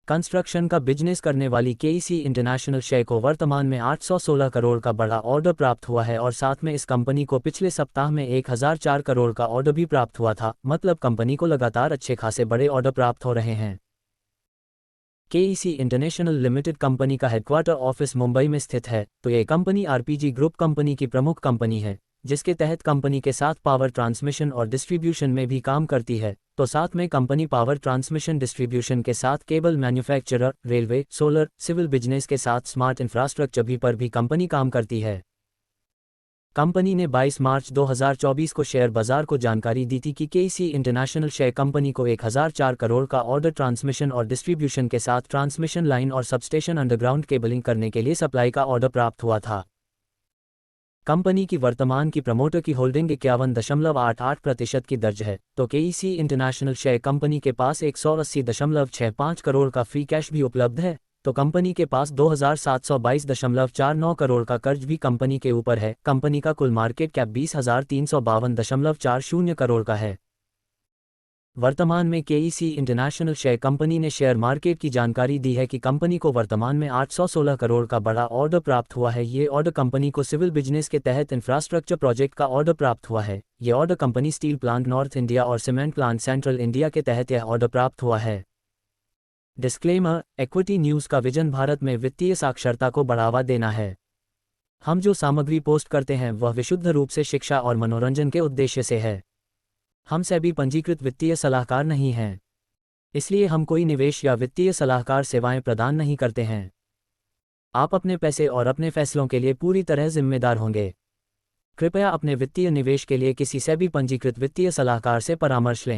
Construction का business करने वाली केईसी इंटरनेशनल शेयर को वर्तमान में 816 करोड़ का बड़ा ऑर्डर प्राप्त हुआ है और साथ में इस कंपनी को पिछले सप्ताह में 1004 करोड़ का ऑर्डर भी प्राप्त हुआ था। मतलब कंपनी को लगातार अच्छे खासे बड़े ऑर्डर प्राप्त हो रहे हैं। केईसी इंटरनेशनल लिमिटेड कंपनी का हेडक्वार्टर ऑफिस मुंबई में स्थित है। तो ये कंपनी आरपीजी ग्रुप कंपनी की प्रमुख कंपनी है, जिसके तहत कंपनी के साथ पावर ट्रांसमिशन और डिस्ट्रीब्यूशन में भी काम करती है। तो साथ में कंपनी पावर ट्रांसमिशन डिस्ट्रीब्यूशन के साथ cable manufacturer, railway, solar, civil business के साथ स्मार्ट इंफ्रास्ट्रक्चर भी पर भी कंपनी काम करती है। कंपनी ने 22 मार्च 2024 को शेयर बाजार को जानकारी दी थी कि केईसी इंटरनेशनल शेयर कंपनी को 1004 करोड़ का ऑर्डर ट्रांसमिशन और डिस्ट्रीब्यूशन के साथ ट्रांसमिशन लाइन और सबस्टेशन अंडरग्राउंड केबलिंग करने के लिए सप्लाई का ऑर्डर प्राप्त हुआ था। कंपनी की वर्तमान की प्रमोटर की होल्डिंग 51.88% की दर्ज है। तो केईसी इंटरनेशनल शेयर कंपनी के पास 180.65 करोड़ का फ्री कैश भी उपलब्ध है। तो कंपनी के पास 2722.49 करोड़ का कर्ज भी कंपनी के ऊपर है। कंपनी का कुल मार्केट कैप 20,352.40 करोड़ का है। वर्तमान में केईसी इंटरनेशनल शेयर कंपनी ने शेयर मार्केट की जानकारी दी है कि कंपनी को वर्तमान में 816 करोड़ का बड़ा ऑर्डर प्राप्त हुआ है। ये ऑर्डर कंपनी को सिविल बिजनेस के तहत इंफ्रास्ट्रक्चर प्रोजेक्ट का ऑर्डर प्राप्त हुआ है। ये order company steel plant north India और सीमेंट प्लांट सेंट्रल इंडिया के तहत यह ऑर्डर प्राप्त हुआ है। डिस्क्लेमर, इक्विटी न्यूज़ का विजन भारत में वित्तीय साक्षरता को बढ़ावा देना है। हम जो सामग्री पोस्ट करते हैं वह विशुद्ध रूप से शिक्षा और मनोरंजन के उद्देश्य से है। हम सेबी पंजीकृत वित्तीय सलाहकार नहीं हैं, इसलिए हम कोई निवेश या वित्तीय सलाहकार सेवाएं प्रदान नहीं करते हैं। आप अपने पैसे और अपने फैसलों के लिए पूरी तरह जिम्मेदार होंगे। कृपया अपने वित्तीय निवेश के लिए किसी सेबी पंजीकृत वित्तीय सलाहकार से परामर्श लें।